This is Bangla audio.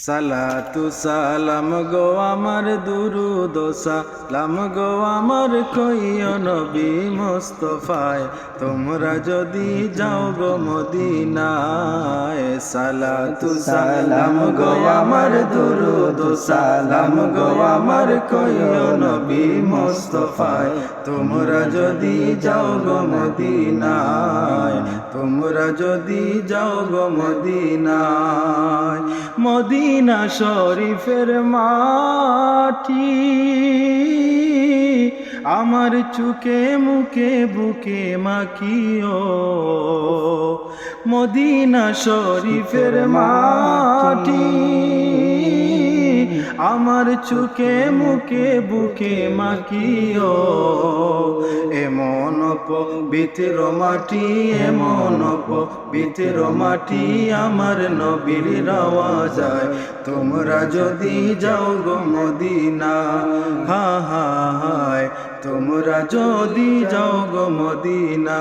সালাতু সালাম গো আমার দুরুদ সালাম গো আমার কইও নবী মুস্তাফায়, তোমরা যদি যাও গো মদিনায়। সালাতু সালাম গো আমার দুরুদ সালাম গো আমার কইও নবী মুস্তাফায়, তোমরা যদি যাও গো মদিনায়, তোমরা যদি যাও গো মদিনায়। মদিনা শরীফের মাটি আমার চুকে মুখে বুকে মাখিও, মদিনা শরীফের মাটি আমার চুকে মুখে বুকে মাখিও। এমন পবিত্র মাটি, এমন পবিত্র মাটি আমার নবীর রওয়া যায়, তোমরা যদি যাও গো মদিনা। হায় তোমরা যদি যাও গো মদিনা।